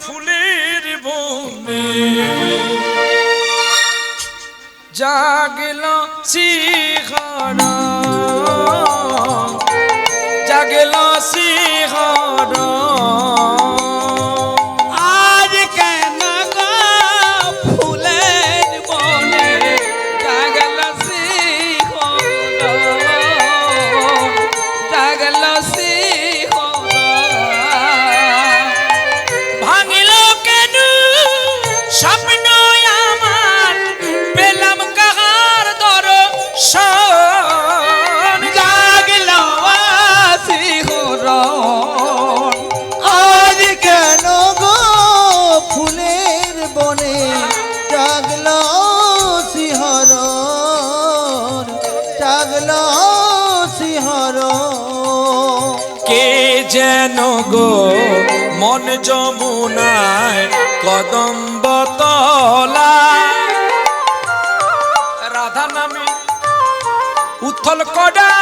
ফুলের বনে জাগল শিহরণ জাগল শিহরণ আজ কেন গো ফুলের বনে জাগল শিহরণ জাগল শিহরণ ভাঙিল কেন স্বপ্ন আমার পেলাম কাহার দর্শন জাগল শিহরণ আজ কেন গো ফুলের বনে জাগল শিহরণ জাগল শিহরণ কে যেন গো মন যমুনায় কদম্ব তলা রাধা নামে উথল কডা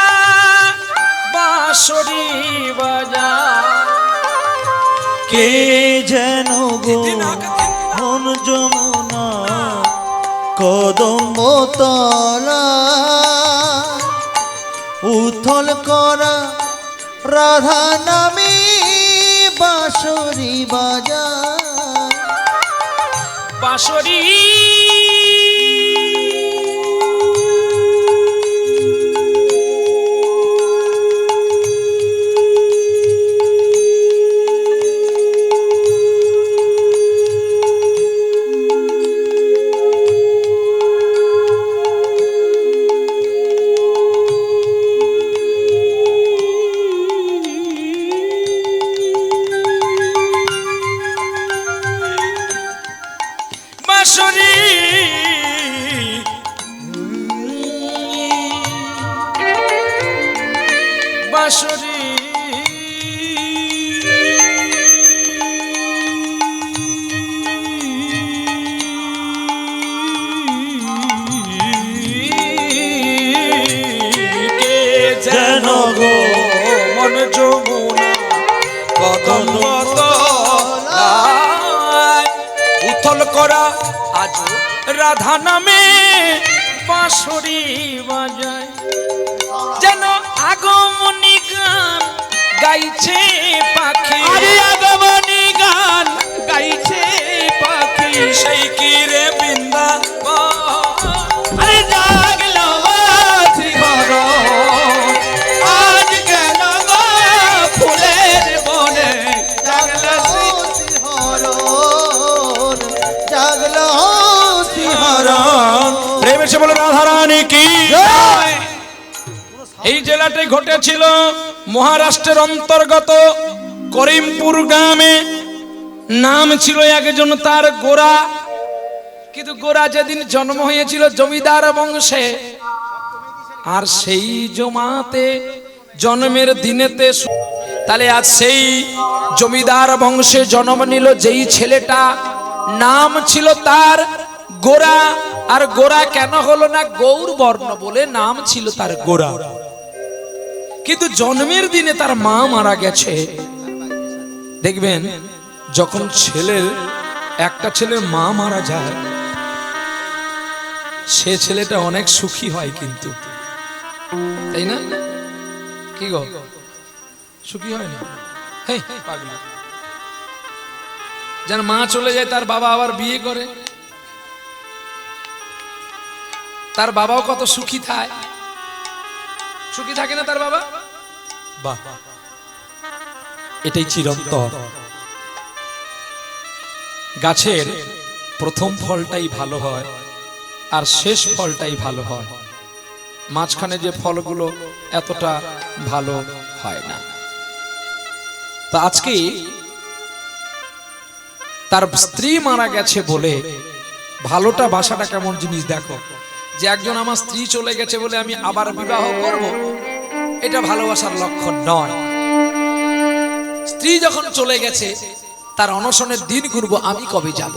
বাঁশরি বাজা কে যেন গো মন যমুনা কদম্ব তলা উথল করা রাধা নামে বাঁশরি বাজা বাঁশরি বাঁশরি বাঁশরি কে যেন গো মন যমুনা কদম্ব তলায় উথল করা আজ রাধা নামে বাঁশরি বাজায় যেন আগমনী গান গাইছে পাখি আরে আগমনী গান গাইছে পাখি সেই কি রে বৃন্দা আরে জাগলো শিহরণ আজ কেন গো ফুলের বনে জাগলো শিহরণ জাগলো শিহরণ প্রেম এসে বলে রাধারানী কি এই জেলাটি ঘটেছিল মহারাষ্ট্রের অন্তর্গত করিমপুর গ্রামে। নাম ছিল একজন তার গোরা, কিন্তু গোরা যেদিন জন্ম হয়েছিল জমিদার বংশে, আর সেই জমাতে জন্মের দিনেতে তাহলে আজ সেই জমিদার বংশে জন্ম নিল যেই ছেলেটা, নাম ছিল তার গোরা। আর গোরা কেন হলো না, গৌর বর্ণ বলে নাম ছিল তার গোরা। কিন্তু জন্মের দিনে তার মা মারা গেছে। দেখবেন যখন একটা ছেলের মা মারা যায়, সে ছেলেটা অনেক সুখী হয়, কিন্তু তাই না? কি গো, সুখী হয় না? হেই পাগলা, যার মা চলে যায় তার বাবা আবার বিয়ে করে, তার বাবাও কত সুখী থাকে। সুখী থাকে না তার বাবা? বাহ, এটাই চিরন্তন। গাছের প্রথম ফলটাই ভালো হয় আর শেষ ফলটাই ভালো হয়, মাঝখানে যে ফলগুলো এতটা ভালো হয় না। তা আজকে তার স্ত্রী মারা গেছে বলে, ভালোটা বাসাটা কেমন জিনিস দেখো, যে একজন আমার স্ত্রী চলে গেছে বলে আমি আবার বিবাহ করব, এটা ভালোবাসার লক্ষণ নয়। স্ত্রী যখন চলে গেছে তার অনশনের দিন করব, আমি কবে যাব,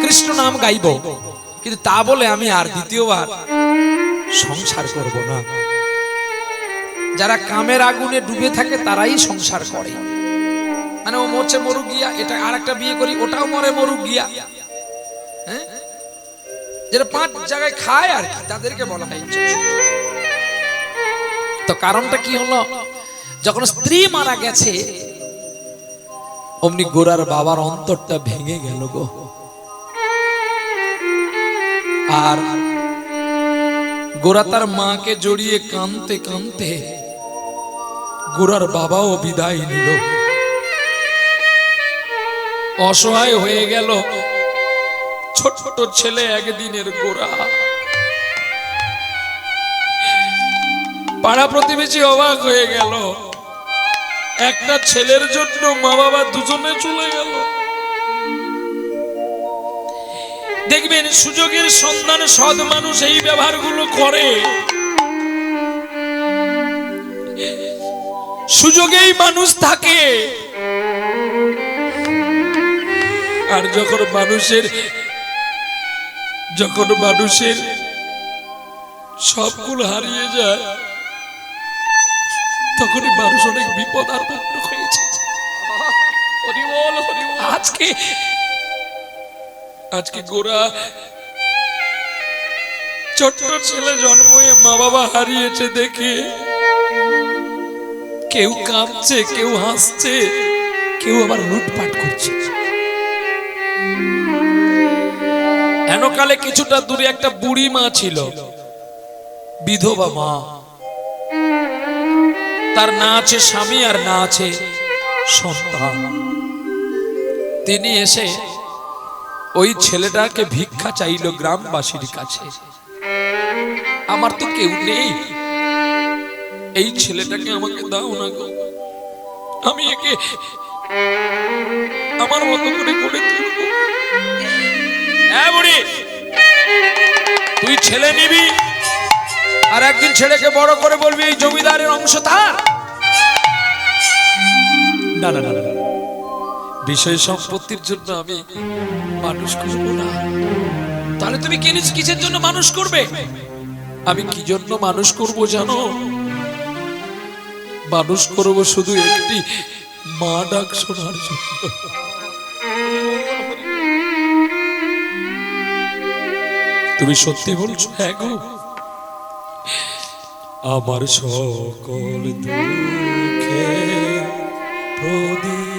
কৃষ্ণ নাম গাইব, কিন্তু তা বলে আমি আর দ্বিতীয়বার সংসার করব না। যারা কামের আগুনে ডুবে থাকে তারাই সংসার করে। মানে ও মরছে মরুক গিয়া, এটা আর একটা বিয়ে করি ওটাও মরে মরুক গিয়া। হ্যাঁ, যেটা 5 জায়গায় খায় আর কি, তাদেরকে বলা হয় ইচ্ছা অসুখ। তো কারণটা কি হলো, যখন স্ত্রী মারা গেছে অমনি গোরার বাবার অন্তরটা ভেঙে গেল গো। আর গোরা তার মাকে জড়িয়ে কাঁদতে কাঁদতে গোরার বাবাও বিদায় নিল, অসহায় হয়ে গেল। ছোট ছেলে একদিনের গোরা। পাড়া প্রতিবেশী অবাক হয়ে গেল, একটা ছেলের জন্য মা বাবা দুজনে চলে গেল। দেখবেন সুযোগের সন্ধানে সৎ মানুষ এই ব্যবহারগুলো করে, সুযোগেই মানুষ থাকে। আর যখন মানুষের সবগুলো হারিয়ে যায়, তখনই মানুষ অনেক বিপদ আর মুক্ত হয়েছে। আজকে গোরা ছোট্ট ছেলে জন্ম হয়ে মা বাবা হারিয়েছে দেখে কেউ কাঁদছে, কেউ হাসছে, কেউ আবার লুটপাট করছে। এনকালে কিছুটা দূরে একটা বুড়ি মা ছিল, বিধবা মা। তার না আছে স্বামী আর না আছে সন্তান। তিনি এসে ওই ছেলেটাকে ভিক্ষা চাইল গ্রামবাসীর কাছে। আমার তো কেউ নেই, এই ছেলেটাকে আমাকে দাও না গো, আমি একে আমার মতো করে করে তুলব। হ্যাঁ বুড়ি, তুই ছেলে নিবি আর একদিন ছেলেকে বড় করে বলবি এই জমিদারের অংশ তার। না না না, বিষয় সম্পত্তির জন্য আমি মানুষ করব না। তাহলে তুমি কিসের জন্য মানুষ করবে? আমি কি জন্য মানুষ করব জানো? মানুষ করব শুধু একটি মা ডাক শোনার জন্য। তুমি সত্যি বলছো? হ্যাঁ গো, আমার সকল দুঃখে প্রদীপ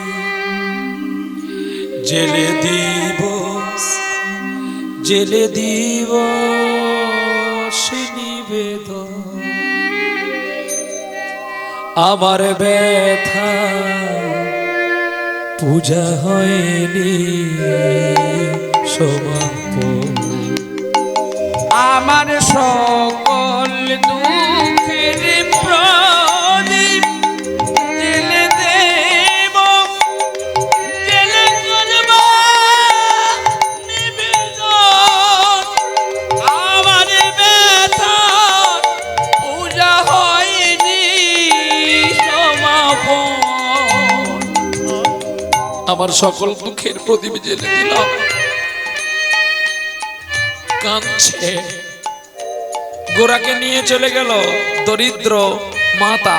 জেলে দিবস নিবেদন, আমার ব্যথা পূজা হয়নি সমাপন, আমার সকল দুঃখের প্রদীপ জেলে দেব, জেলে করব নিবেদন, আমার ব্যথা পূজা হয়নি সমাপন। আমার সকল দুঃখের প্রদীপ জেলে দিলাম। কাঁদছে, গোরাকে নিয়ে চলে গেল দরিদ্র মাতা।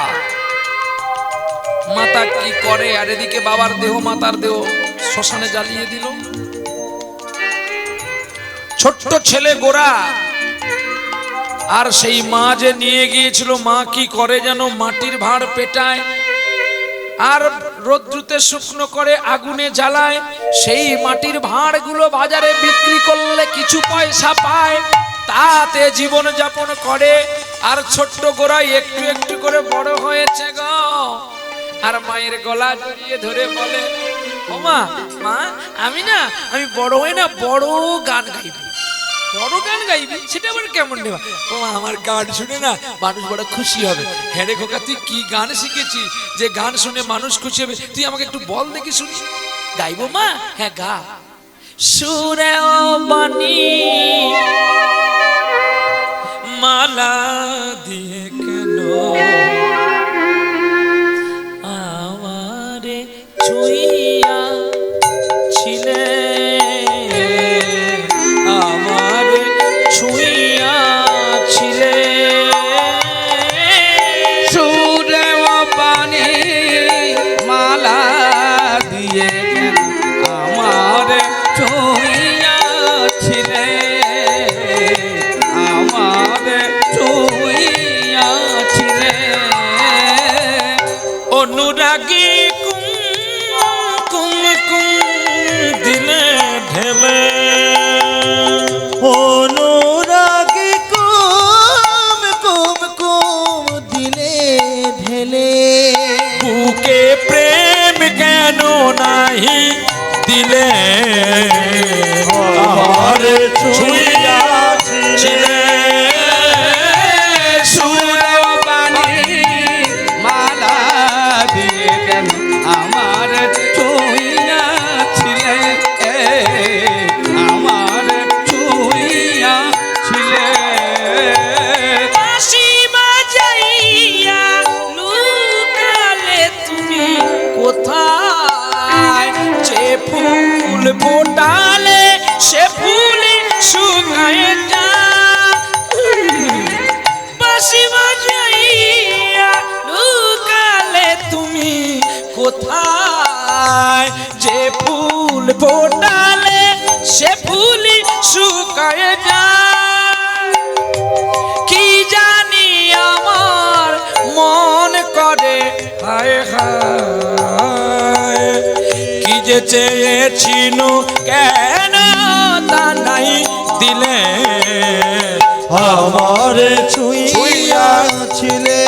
মাতা কি করে, আর এদিকে বাবার দেহ মাতার দেহ শ্মশানে জ্বালিয়ে দিল। ছোট্ট ছেলে গোরা, আর সেই মা যে নিয়ে গিয়েছিল, মা কি করে যেন মাটির ভাঁড় পেটায় আর রোদ্রুতে শুকনো করে আগুনে জ্বালায়। সেই মাটির ভাঁড়গুলো বাজারে বিক্রি করলে কিছু পয়সা পায়, তাতে জীবন যাপন করে। আর ছোট্ট গোড়াই একটু একটু করে বড় হয়েছে গো। আর মায়ের গলা জড়িয়ে ধরে বলে, ও মা, মা আমি বড় হয়ে না বড় গান গাইব। বড় গান গাইবি? সেটা আবার কেমন নেবা? ও মা, আমার গান শুনে না মানুষ বড় খুশি হবে। হ্যাঁ রে খোকা, তুই কি গান শিখেছিস যে গান শুনে মানুষ খুশি হবে? তুই আমাকে একটু বল দেখি শুনি। গাইবো মা? হ্যাঁ গা। সুরে বাণী মালা দিয়ে কেন আমারে ছুঁইয়া ছিলে, আমারে ছুঁইয়া ছিলে। সুরে বাণী মালা দিলে আমার ছুঁইয়াছিলে সুরবাণী মালা দিয়ে কেন আমার ছুঁইয়াছিলে আমার ছুঁইয়াছিলে বাঁশি বাজাইয়া লুকালে তুমি কোথায়? যে ফুল ফোটালে সে ফুল শুকায় যায়। বাঁশি বাজাইয়া লুকালে তুমি কোথায়? যে ফুল ফোটালে সে ফুল শুকায় যায়। কি জানি আমার মন করে হায় হায়, কি যে চেয়েছিল কেন তা নাই দিলে আমার ছুঁইয়াছিলে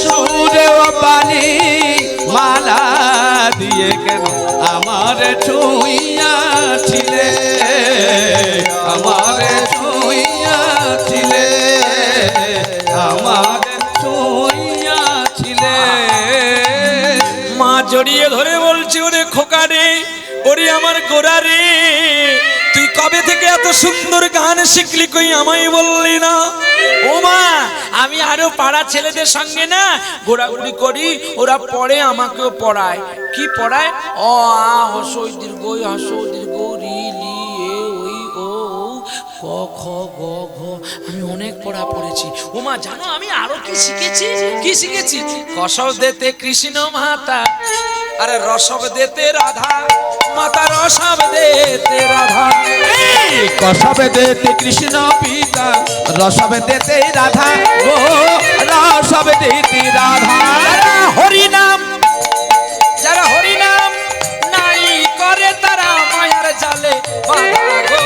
সুরবাণী মালা দিয়ে কেন আমার ছুঁইয়াছিলে আমার ছুঁইয়াছিলে আমার ছুঁইয়াছিলে মা জড়িয়ে ধরে বলছি, ওরে খোকা রে, ওরে আমার গোরা রে, তুই কবে থেকে এত সুন্দর গান শিখলি, কই আমায় বললি না? ও মা, আমি আরো পাড়া ছেলেদের সঙ্গে না ঘোরাঘুরি করি, ওরা পড়ে আমাকেও পড়ায়। কি পড়ায়? অ আ হসই দীর্ঘ হসই দীর্ঘ রি লি এ ওই ও ক খ গ ঘ, আমি অনেক পড়া পড়েছি। ও মা জানো আমি আরো কি শিখেছি? কি শিখেছি? কসব দেতে কৃষ্ণ মাতা, আরে রসব দেতে রাধা মাতা, রসব দেতে রাধা। কসবে দেতে কৃষ্ণ পিতা রসবে দেতে রাধা গো রসবে দেতে রাধা যারা হরিনাম, যারা হরিনাম নাই করে তারা মায়ার জালে বাধা গো,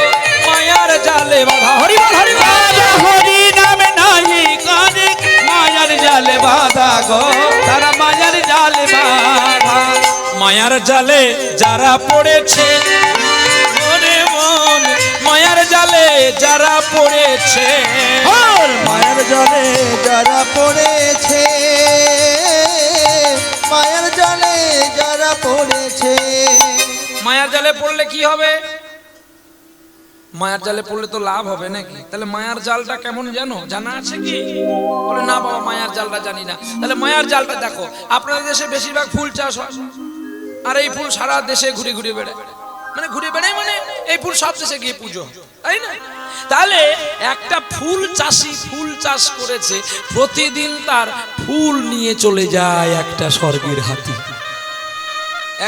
মায়ার জালে বাধা। হরি বল হরি বল। হরি নামে নাহি কানে মায়ার জালে বাধা গো তারা মায়ার জালে বাধা মায়ার জালে যারা পড়েছে, মনে মন মায়ার জালে যারা পড়েছে, মায়ের জলে যারা পড়েছে, মায়ের জলে যারা পড়েছে। মায়ার জালে পড়লে কি হবে? মায়ার জালে পড়লে তো লাভ হবে নাকি? তাহলে মায়ার জালটা কেমন জানো? জানা আছে কি? বলে না বাবা মায়ার জালটা জানি না। তাহলে মায়ার জালটা দেখো, আপনাদের দেশে বেশিরভাগ ফুল চাষ হয়, আর এই ফুল সারা দেশে ঘুরে ঘুরে বেড়ায়, মানে ঘুরে বেড়ায় মানে এই ফুল সব দেশে গিয়ে পুজো, তাই না? তাহলে একটা ফুল চাষি ফুল চাষ করেছে, প্রতিদিন তার ফুল নিয়ে চলে যায় একটা স্বর্গের হাতি।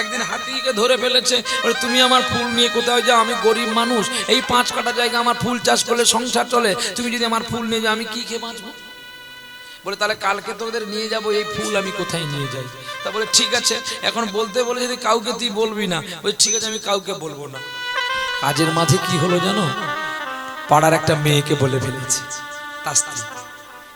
একদিন হাতিকে ধরে ফেলেছে, বলে তুমি আমার ফুল নিয়ে কোথাও যাও, আমি গরিব মানুষ, এই 5 কাঠা জায়গা আমার ফুল চাষ করলে সংসার চলে, তুমি যদি আমার ফুল নিয়ে যাও আমি কি খেয়ে বাঁচবো? বলে তাহলে কালকে তোদের নিয়ে যাব, এই ফুল আমি কোথায় নিয়ে যাই? তা বলে ঠিক আছে, এখন বলতে বলে যদি কাউকে তুই বলবি না, ওই ঠিক আছে আমি কাউকে বলবো না। কাজের মাঝে কি হলো জানো? পাড়ার একটা মেয়েকে বলে ফেলেছে, তার স্ত্রী।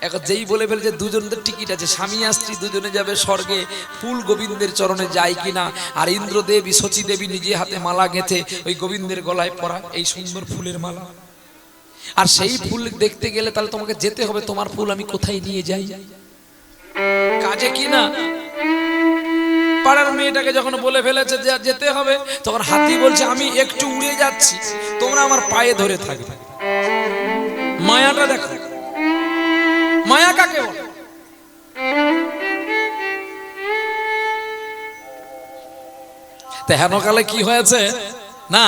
এখন যেই বলে ফেলেছে, দুজনদের টিকিট আছে, স্বামী আর স্ত্রী দুজনে যাবে স্বর্গে, ফুল গোবিন্দের চরণে যায় কিনা। আর ইন্দ্রদেবী শচী দেবী নিজে হাতে মালা গেঁথে ওই গোবিন্দের গলায় পরা এই সুন্দর ফুলের মালা। আর সেই ফুল দেখতে গেলে তাহলে তোমাকে যেতে হবে, তোমার ফুল আমি কোথায় নিয়ে যাই? কাজে কি না? পাড়ার মেয়েটাকে যখন বলে ফেলেছে যে যেতে হবে, তখন হাতি বলছে আমি একটু উড়ে যাচ্ছি, তোমরা আমার পায়ে ধরে থাকবে। মায়াটা দেখো, মায়া কাকে বলে? হেনকালে কি হয়েছে না,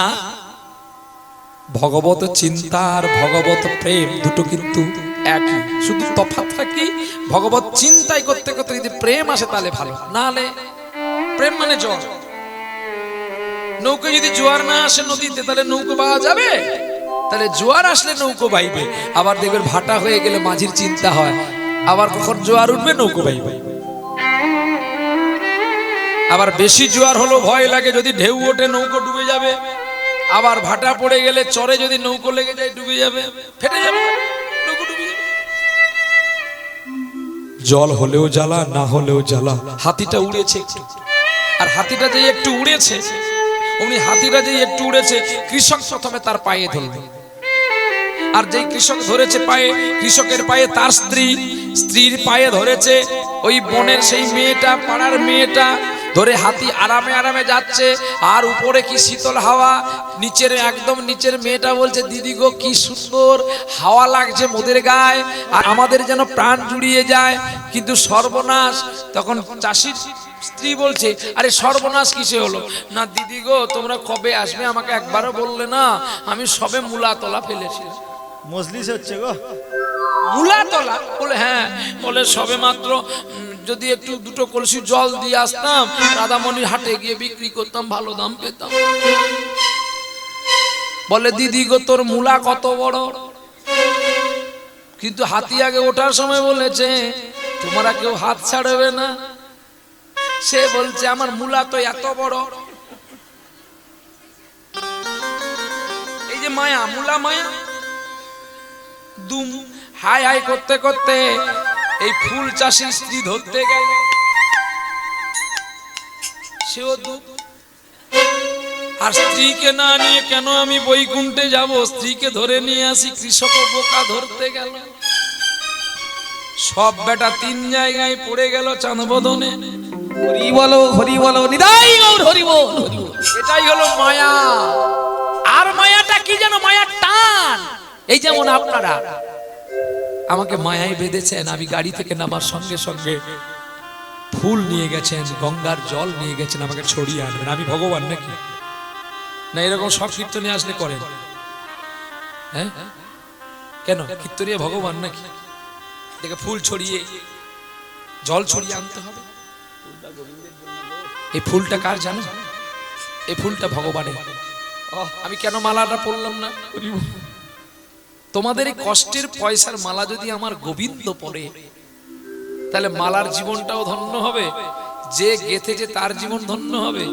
ভগবত চিন্তা আর ভগবত প্রেম দুটো কিন্তু একই, শুধু তফাৎটা কি, ভগবত চিন্তাই করতে করতে যদি প্রেম আসে তাহলে ভালো, না হলে প্রেম মানে জল। নৌকো যদি জোয়ার না আসে নদীতে তাহলে নৌকো পাওয়া যাবে? তাহলে জোয়ার আসলে নৌকো বাইবে, আবার দেখবেন ভাটা হয়ে গেলে মাঝির চিন্তা হয়, আবার কখন জোয়ার উঠবে নৌকো বাইবে। আবার বেশি জোয়ার হলো ভয় লাগে, যদি ঢেউ ওঠে নৌকো ডুবে যাবে, আবার ভাটা পড়ে গেলে চরে যদি নৌকো লেগে যায় ডুবে যাবে, ফেটে যাবে, নৌকো ডুবে যাবে। জল হলেও জ্বালা, না হলেও জ্বালা। হাতিটা উড়েছে একটু, আর হাতিটা যে একটু উড়েছে উনি হাতিটা যে একটু উড়েছে, কৃষক প্রথমে তার পায়ে ধরল, আর যেই কৃষক ধরেছে পায়ে, কৃষকের পায়ে তার স্ত্রীর পায়ে ধরেছে। ওই বনের সেই মেয়েটা, পাড়ার মেয়েটা ধরে হাতি আরামে আরামে যাচ্ছে, আর উপরে কি শীতল হাওয়া, নিচের একদম নিচের মেয়েটা বলছে, দিদি গো কি সুন্দর হাওয়া লাগছে মোদের গায়ে, আর আমাদের যেন প্রাণ জুড়িয়ে যায়। কিন্তু সর্বনাশ, তখন চাষির স্ত্রী বলছে, আরে সর্বনাশ কিসে হলো? না দিদি গো, তোমরা কবে আসবে আমাকে একবারও বললে না, আমি সবে মূলা তলা ফেলেছি। মজলিস হচ্ছে গো। মূলা তলা? বলে হ্যাঁ। বলে সবে মাত্র যদি একটু দুটো কলসি জল দিয়ে আসতাম, রাধামণির হাটে গিয়ে বিক্রি করতাম, ভালো দাম পেতাম। বলে দিদি গো তোর মূলা কত বড়? কিন্তু হাতি আগে ওঠার সময় বলেছে, তোমরা কেউ হাত ছাড়বে না। সে বলছে আমার মূলা তো এত বড়। এই যে মায়া, মূলা মায়া, দুম হাই হাই করতে করতে এই ফুল চাষি স্ত্রী ধরতে গেল, সেও দুম। আর স্ত্রীকে না নিয়ে কেন আমি বৈকুণ্ঠে যাব? স্ত্রীকে ধরে নিয়ে আসি। কৃষক বোকা ধরতে গেল, সব বেটা তিন জায়গায় পড়ে গেল চাঁদবদনে। হরি বলো নিতাই গৌর হরি বল, হরি বল। এটাই হলো মায়া। আর মায়াটা কি যেন? মায়ার টান। এই যেমন আপনারা আমাকে মায়ায় বেঁধেছেন, আমি গাড়ি থেকে নামার সঙ্গে সঙ্গে ফুল নিয়ে গেছেন, গঙ্গার জল নিয়ে গেছেন, আমাকে ছড়িয়ে আনবেন। আমি ভগবান নাকি? না এরকম সব কীর্তনে আসলে করেন? হ্যাঁ কেন? কীর্তনীয় ভগবান নাকি? দেখে ফুল ছড়িয়ে জল ছড়িয়ে আনতে হবে। এই ফুলটা কার জানো? এই ফুলটা ভগবানের। আমি কেন মালাটা পরলাম না? তোমাদের এই কষ্টের পয়সার মালা যদি আমার গোবিন্দ পরে, তাহলে মালার জীবনটাও ধন্য হবে, যে গেথেছে তার জীবন ধন্য হবে,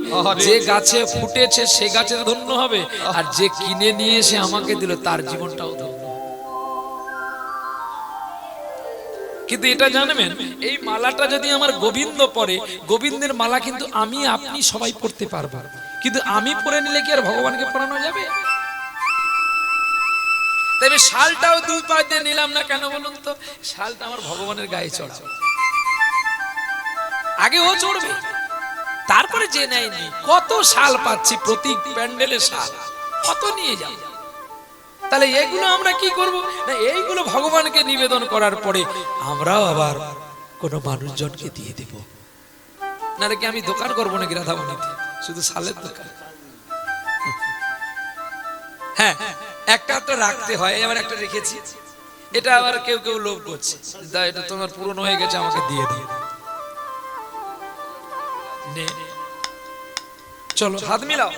যে গাছে ফুটেছে সে গাছের ধন্য হবে, আর যে কিনে নিয়ে এসে আমাকে দিল তার জীবনটাও ধন্য হবে। কিন্তু এটা জানবেন, এই মালাটা যদি আমার গোবিন্দ পরে, গোবিন্দের মালা কিন্তু আমি আপনি সবাই পড়তে পারবো, কিন্তু আমি পরে নিলে কি আর ভগবানকে পরানো যাবে? তবে শালটাও দুই পা দিয়ে নিলাম না কেন বলুন তো? শালটা আমার ভগবানের গায়ে চড়া, আগে ও চড়বে, তারপরে যে নেয়নি। কত শাল পাচ্ছি, প্রতি প্যান্ডেলে শাল, কত নিয়ে যাব। তাহলে এগুলো আমরা কি করব না? এইগুলো ভগবানকে নিবেদন করার পরে আমরাও আবার কোনো মানুষজনকে দিয়ে দেব। না রে কি আমি দোকান করবো নাকি রাধামণিতে, শুধু শালের দোকান? হ্যাঁ, একটা একটা রাখতে হয়, এবার একটা রেখেছি। এটা আবার কেউ কেউ লোভ করছে, এটা তোমার পুরনো হয়ে গেছে, আমাকে দিয়ে দিয়ে। চলো হাত মিলাও।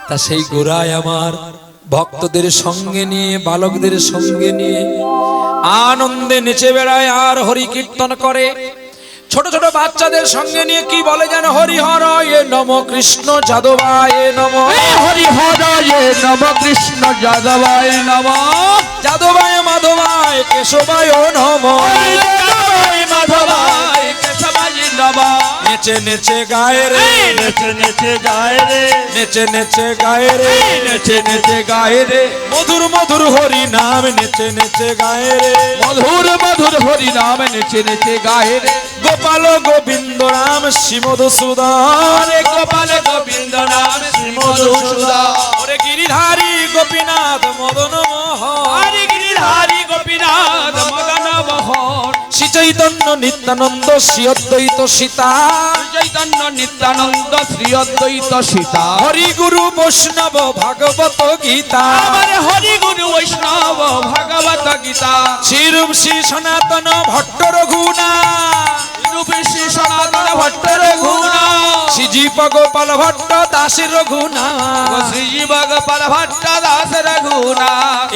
তা সেই গোড়ায় আমার ভক্তদের সঙ্গে নিয়ে, বালকদের সঙ্গে নিয়ে আনন্দে নেচে বেড়ায় আর হরি কীর্তন করে। ছোট ছোট বাচ্চাদের সঙ্গে নিয়ে কি বলে যেন? হরি হরয়ে নম, কৃষ্ণ যাদবায় নম, হরি হরয়ে নম, কৃষ্ণ যাদবায় নম, যাদবায় মাধবায় কেশবায় নম, মাধবায় কেশবায় নম। নেচে নেচে গায়ে রে, নেচে নেচে গায় রে, নেচে নেচে গায়ে রে, নেচে নেচে গায়ে রে, মধুর মধুর হরি নাম নেচে নেচে গায়ে রে, মধুর মধুর হরি নাম নেচে নেচে গায়ে রে। গোপাল গোবিন্দ রাম শ্রীমধুসূদন, গোপাল গোবিন্দ নাম শ্রী মধুসূদন, ওরে গিরিধারী গোপীনাথ মদন মোহন, হরি গিরিধারী গোপীনাথ মদন মোহন, শ্রী চৈতন্য নিত্যানন্দ শ্রী অদ্বৈত সীতা, চৈতন্য নিত্যানন্দ শ্রী অদ্বৈত সীতা, হরি গুরু বৈষ্ণব ভাগবত গীতা, আমার হরি গুরু বৈষ্ণব ভাগবত গীতা, শ্রীরূপ শ্রী সনাতন ভট্ট রঘুনা, রূপে শ্রী সনাতন ভট্ট রঘুনা, শ্রীজীব গোপাল ভট্ট দাস রঘুনা, শ্রীজীব গোপাল ভট্ট দাস রঘুনা,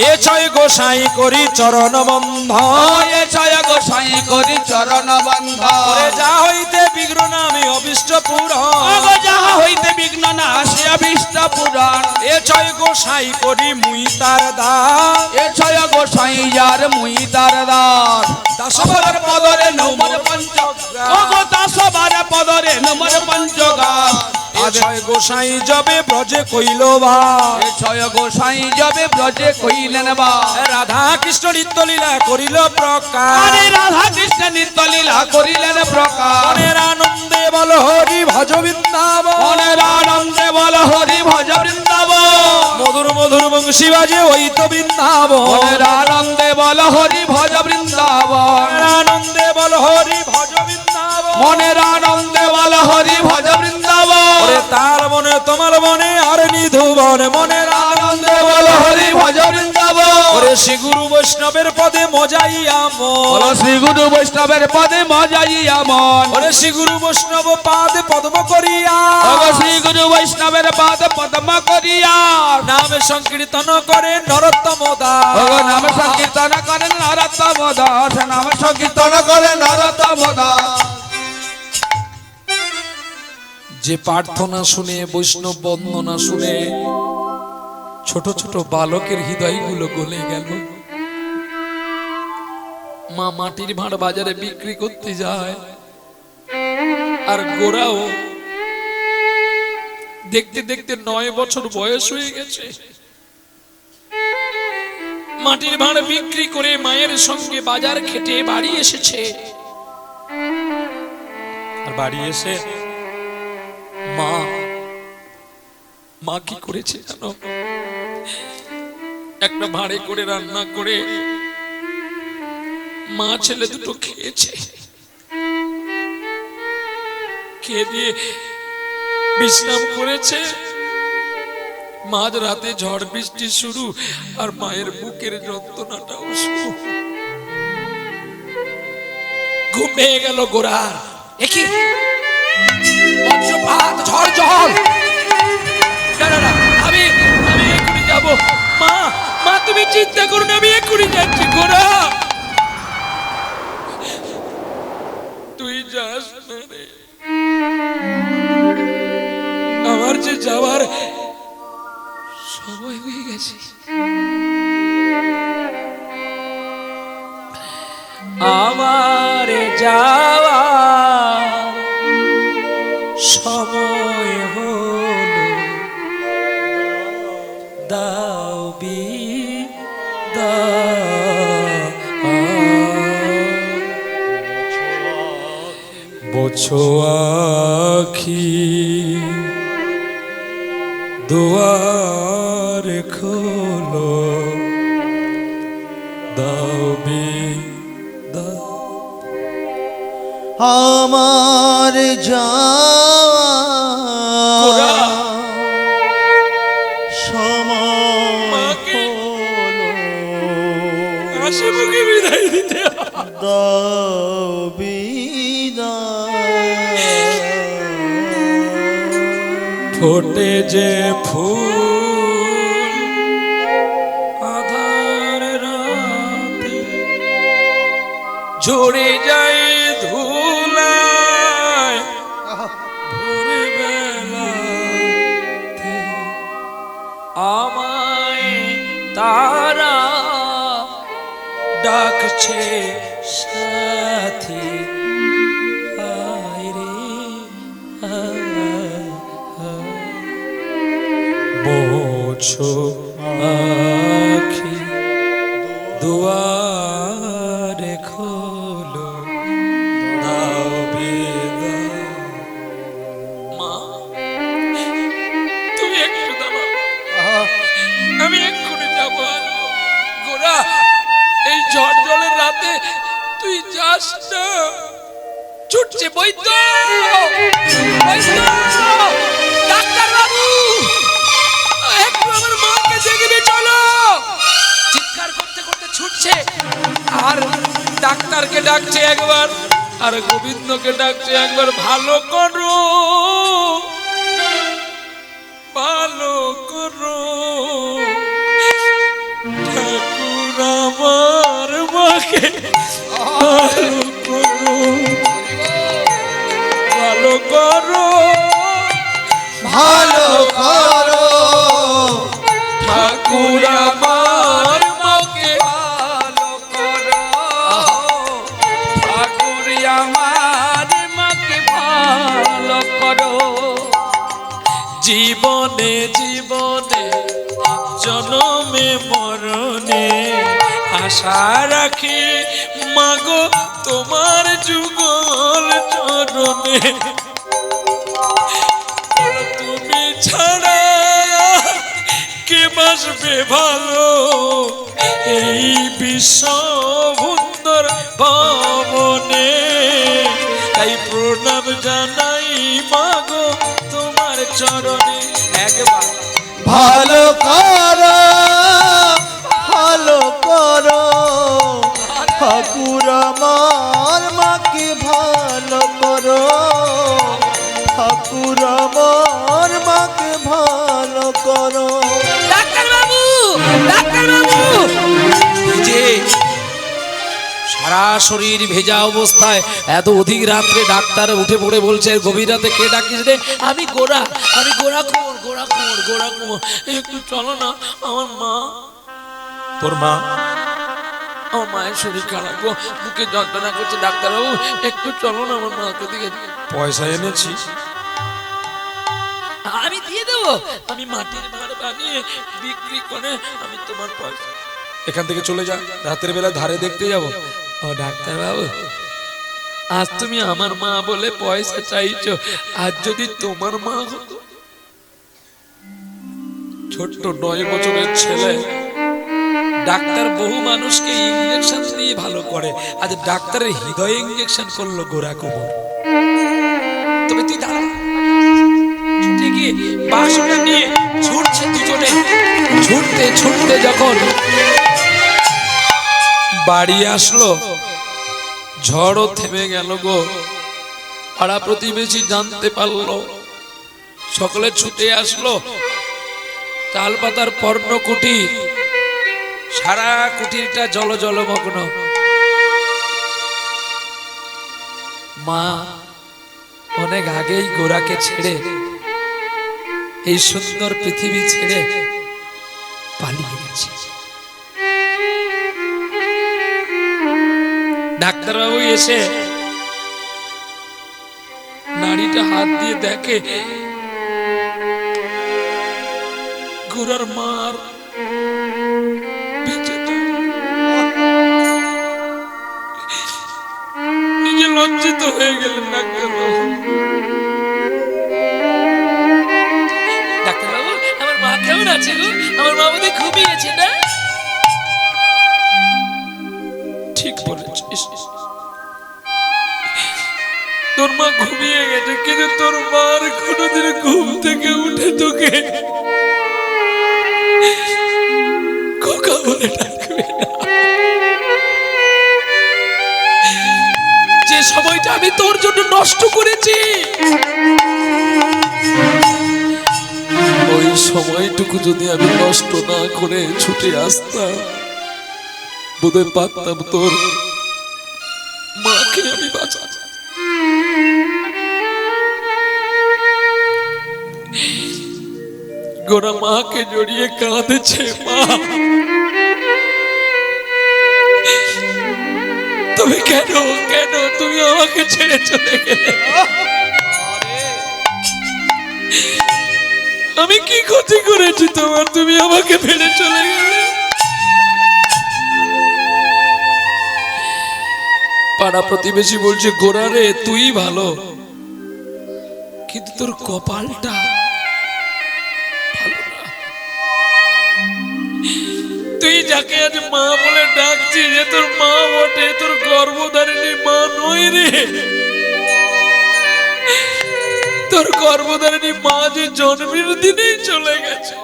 এ ছয় গোসাই করি চরণ বন্ধন, এ ছয় গোসাই করি চরণ বন্ধ, যা হইতে বিঘ্ন নামে অবিষ্ট পুরন, যাহা হইতে বিঘ্ন না আসে অবিষ্ট পুরাণ, এ ছয় গোসাই করি মুই তার দাস, এ ছয় গোসাই যার মুই তার দাস, দাসবার পদরে নমর পঞ্চগ্রাম ওগো দাসবার পদরে নমর পঞ্চগ্রাম ছয় গোসাই যাবে ব্রজে কইল বা এ ছয় গোসাই যাবে ব্রজে কইলেন বা রাধা কৃষ্ণ নিত্যলীলা করিল প্রকাশ আরে রাধা কৃষ্ণ নিত্যলীলা করিলেন প্রকাশ মনের আনন্দে বল হরি ভজ বৃন্দাবন মনের আনন্দে বল হরি ভজ বৃন্দাবন মধুর মধুর বংশী বাজে ওই তো বৃন্দাবন মনের আনন্দে বল হরি ভজ বৃন্দাবন মনের আনন্দে বল হরি ভজ বৃন্দাবন মনের আনন্দে বল হরি ভজ বৃন্দাবন ওরে তার মনে তোমার মনে আর নিধুবন মনের আনন্দে বল হরি ভজ বৃন্দাবন ওরে শ্রী গুরু বৈষ্ণবের পদে মজাইয়া বল মন শ্রী গুরু বৈষ্ণবের পদে মজাইয়া মন ওরে শ্রী গুরু বৈষ্ণব পাদে পদ্ম করিয়া ওগো শ্রী গুরু বৈষ্ণবের পাদ পদ্ম করিয়া নামে সংকীর্তন করে নরোত্তম দাস ওগো নাম সংকীর্তন করেন নরোত্তম দাস নাম সংকীর্তন করেন নরোত্তম দাস যে প্রার্থনা শুনে বৈষ্ণব বন্দনা শুনে ছোট ছোট বালকের হৃদয়গুলো গলে গেল মা মাটির ভাঁড় বাজারে বিক্রি করতে যায় আর গোরাও দেখতে দেখতে 9 বছর বয়স হয়ে গেছে মাটির ভাঁড় বিক্রি করে মায়ের সঙ্গে বাজার খেটে বাড়ি এসেছে আর বাড়ি এসে মা মা কি করেছে জানো একটা ভাঁড়ে করে রান্না করে মা ছেলে দুটো খেয়েছে খেয়ে দিয়ে বিশ্রাম করেছে মাঝ রাতে ঝড় বৃষ্টি শুরু আর মায়ের বুকের যন্ত্রণাটাও শুরু ঘুম ভেঙে গেল গোরার একই বজ্রপাত ঝড় জল না না না আমি এক্ষুনি যাবো মা মা তুমি চিন্তা করো না আমি এক্ষুনি যাচ্ছি গোরা তুই যাস না রে আমার যে যাওয়ার সময় হয়ে গেছে আমার যাওয়ার সময় হলো দাও বোছো আখি দুয়ার খোলো দাও আমার যাওয়া সময় মাকে হলো হাসি মুখে বিদায় দিতে দাও বিদায় ফোটে যে ফুল আধার রাতে ঝরে যায় ধুলায় ভোরবেলাতে আমায় তারা ডাকছে সাথী আয় রে বোছো আখি দুয়ারে খোলো দাও বিদায় মা তুমি একটু দাঁড়াও আমি এক্ষুনি যাবো গোরা এই ঝড় জলের রাতে তুই যাস না ছুটছে বৈদ্য ডাক্তার বাবু একটু আমার মাকে দেখবে চলো চিৎকার করতে করতে ছুটছে আর ডাক্তারকে ডাকছে একবার আর গোবিন্দকে ডাকছে একবার ভালো করো ঠাকুর আমার মাকে ভালো করো ভালো করো ঠাকুর আমার মাকে ভালো করো জীবনে জীবনে জনমে মরণে আশা রাখি মাগো তোমার যুগল চরণে। তুমি ছাড়া কে বাসবে ভালো এই বিশ্ব সুন্দর ভবনে। তাই প্রণাম জানাই মাগো তোমার চরণে। একবার ভালো করো, ভালো করো, ঠাকুর আমার মাকে ভালো করো, ঠাকুর আমার মাকে ভালো করো। ডাক্তার বাবু, ডাক্তার বাবু, যে সারা শরীর ভেজা অবস্থায় এত অধিক রাত্রে ডাক্তার উঠে পড়ে বলছে গভীর রাতে কে ডাকিস রে? আমি গোড়া, আমি গোড়া কুমোর, গোড়া কুমোর, গোড়া কুমোর। একটু চলো না, আমার মা। তোর মা? আমার মায়ের শরীর খারাপ গো, বুকে যন্ত্রণা করছে। ডাক্তারবাবু একটু চলো না, আমার মাকে দিকে। পয়সা এনেছি, আমি দিয়ে দেবো। আমি মাটির ভাঁড় বানিয়ে বিক্রি করে আমি তোমার পয়সা। এখান থেকে চলে যা, রাতের বেলা ধারে দেখতে যাবো। ও ডাক্তার বাবু, আজ তুমি আমার মা বলে পয়সা চাইছো, আজ যদি তোমার মা হতো। ছোট্ট 9 বছরের ছেলে ডাক্তার বহু মানুষকে ইঞ্জেকশন দিয়ে ভালো করে, আজ ডাক্তারের হৃদয়ে ইঞ্জেকশন করলো গোড়া কুমোর। তবে তুই দাঁড়া। ছুটে গিয়ে বাক্সটা নিয়ে ছুটছে দুজনে। ছুটতে ছুটতে যখন বাড়ি আসলো, ঝড়ও থেমে গেল গো। পাড়া প্রতিবেশী জানতে পারলো, সকলে ছুটে আসলো। তাল পাতার পর্ণ কুটির, সারা কুটিরটা জল জলমগ্ন। মা অনেক আগেই গোরাকে ছেড়ে, এই সুন্দর পৃথিবী ছেড়ে পালিয়ে গেছে। ডাক্তারবাবু এসে নাড়িটা হাত দিয়ে দেখে গোরার মার বেঁচে নেই। নিজে লজ্জিত হয়ে গেলেন ডাক্তারবাবু। ডাক্তারবাবু, আমার মা কেমন আছে গো? আমার মা বোধহয় ঘুমিয়েছে না? ঠিক বলেছিস, তোর মা ঘুমিয়ে গেছে, কিন্তু তোর মার কোনোদিন ঘুম থেকে উঠে তোকে খোকা বলে ডাকবে না। যে সময়টা আমি তোর জন্য নষ্ট করেছি, ওই সময়টুকু যদি আমি নষ্ট না করে ছুটে আসতাম, বোধহয় পারতাম তোর মাকে আমি বাঁচাতে। গোরা মাকে জড়িয়ে কাঁদেছে। মা, তুমি কেন কেন তুমি আমাকে ছেড়ে চলে গেলে? আমি কি ক্ষতি করেছি তোমার, তুমি আমাকে ফেলে চলে গেলে? পাড়া প্রতিবেশী বলছে গোরা রে তুই ভালো, কিন্তু তোর কপালটা ভালো না। তুই যাকে আজ মা বলে ডাকছি, যে তোর মা বটে, তোর গর্ভধারিণী মা নয় রে। তোর গর্ভধারিণী মা যে জন্মের দিনেই চলে গেছে।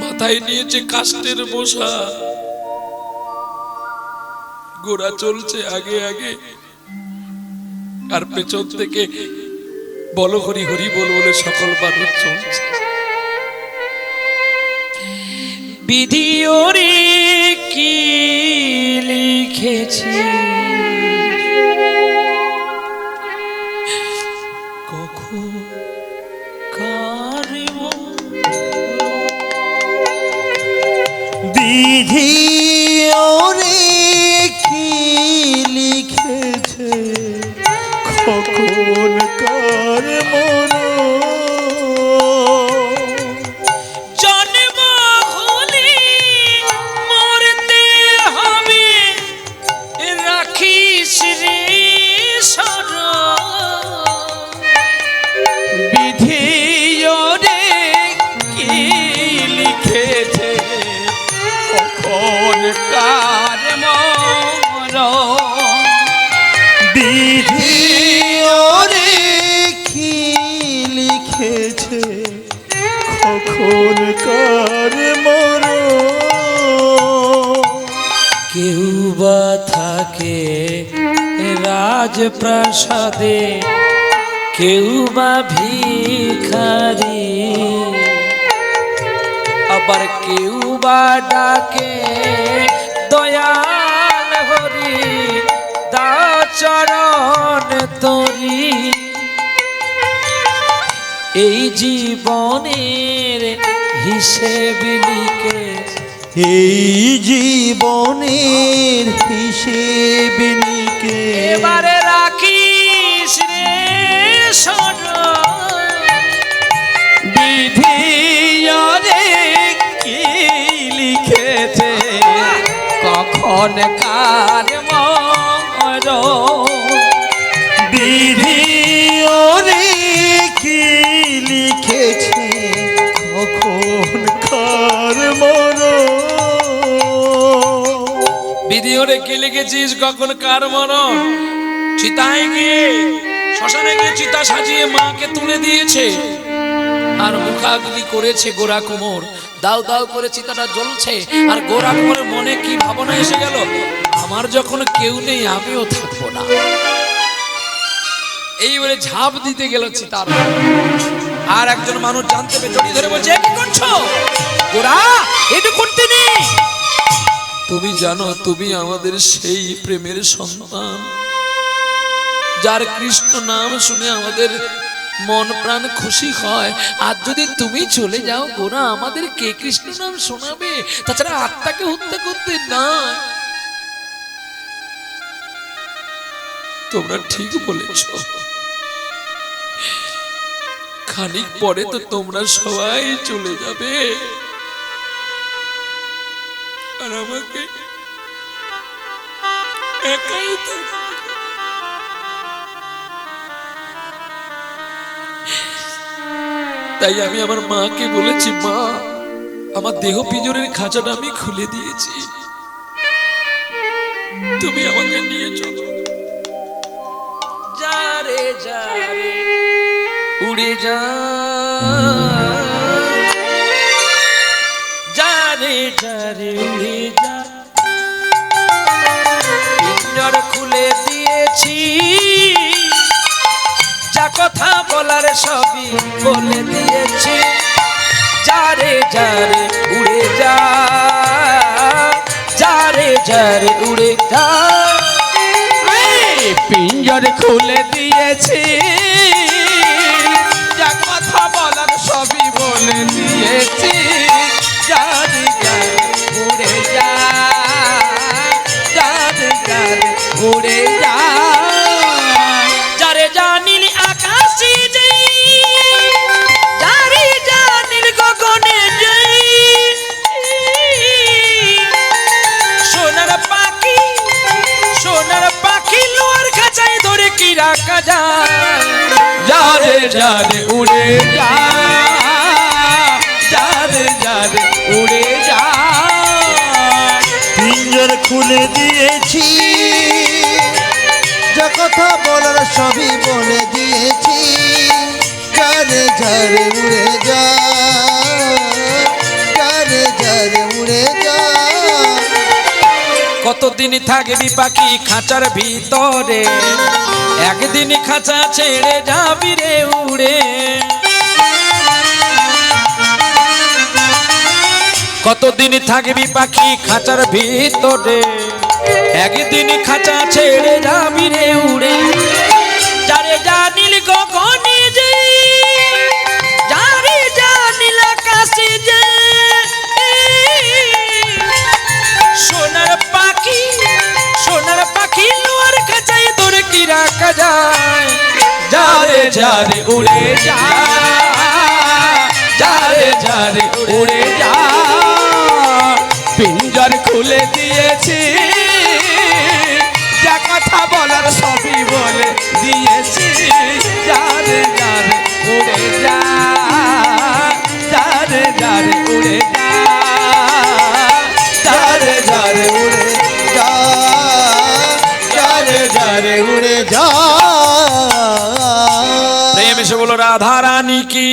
মাথায় নিয়েছে কাষ্টের বোঝা। গোরা চলছে আগে আগে, আর পেছন থেকে বলো হরি হরি বল বলে সকল মানুষ চলছে। বিধি ওরে কি লিখেছি, কখন কার বিধি ওরে কি লিখেছে, লিখেছে কখন কার মরণ। কেউ বা থাকে রাজপ্রাসাদে, কেউ বা ভিখারি, আবার কেউ বা ডাকে দয়াল হরি দাও চরণ তরি। এই জীবনের হিসেব লিখে, এই জীবনের হিসেব নিকে এবারে রাখিস রে স্মরণ। বিধি রে কি লিখেছে কখন কার মরণ। বিধি ওরে কি লিখেছে কখন কার মরণ। বিধি ওরে কে লিখেছিস কখন কার মরণ। চিতায় গিয়ে শ্মশানে গিয়ে চিতা সাজিয়ে মাকে তুলে দিয়েছে, আর মুখাগ্নি করেছে গোরা কুমোর। দাও দাও করে চিতাটা জ্বলছে, আর গোরা কুমোরের মনে কি ভাবনা এসে গেল, আমার যখন কেউ নেই আমিও থাকবো না। এই বলে ঝাঁপ দিতে গেল চিতার। আর একজন মানুষ জানতে পেরে জড়িয়ে ধরে বলছে, কি করছো গোরা, এটা করতে নেই। তুমি জানো তুমি আমাদের সেই প্রেমের সন্তান, যার কৃষ্ণ নাম শুনে আমাদের মন প্রাণ খুশি হয়। আর যদি তুমি চলে যাও গোরা, আমাদের কে কৃষ্ণ নাম শোনাবে? তাছাড়া আত্মাকে হত্যা করতে না। তোমরা ঠিক বলেছ, খানিক পরে তো তোমরা সবাই চলে যাবে, আর আমাকে একাই থাকতে। তাই আমি আমার মাকে বলেছি, মা আমার দেহ পিঞ্জরের খাঁচাটা আমি খুলে দিয়েছি, তুমি আমাকে নিয়ে চলো। যারে যারে উড়ে যা, যারে যারে উড়ে যা, পিঞ্জর খুলে দিয়েছি, যা কথা বলার সবই বলে দিয়েছি। যারে যারে উড়ে যা, যারে যারে উড়ে যা। পিঞ্জর খুলে দিয়েছি, যা কথা বলার সবই বলে দিয়েছি। যারে যারে উড়ে যা, যারে যারে উড়ে যা। যারে জানিল আকাশে যাই, যারে জানিল গগনে যাই, সোনার পাখি, সোনার পাখি লোয়ার খাঁচায় ধরে কি রাখা যায়। যারে যারে উড়ে যা, যারে যারে উড়ে যা। পিঞ্জর খুলে দিয়েছি, যা কথা বলার সবই বলে দিয়েছি। যারে যারে উড়ে যা, যারে যারে উড়ে যা। কতদিন থাকবি পাখি খাঁচার ভিতরে, একদিন খাঁচা ছেড়ে যাবি রে উড়ে। কতদিন থাকবি পাখি খাঁচার ভিতরে, একদিন খাঁচা ছেড়ে যাবি রে উড়ে। যারে জানিল গগনে যে, যারে জানিল আকাশে যে, সোনার পাখি, সোনার পাখি লোয়ার খাঁচায় তোর কি রাখা যায়। যারে যারে উড়ে যা, যারে যারে উড়ে যা। পিঞ্জর খুলে দিয়েছি, যা কথা বলার সবই বলে দিয়েছি। যারে যারে উড়ে যা, যারে যারে উড়ে যা, যারে যারে উড়ে যা, যারে যারে উড়ে যা। প্রেম এসে বলো রা রাধারানী কি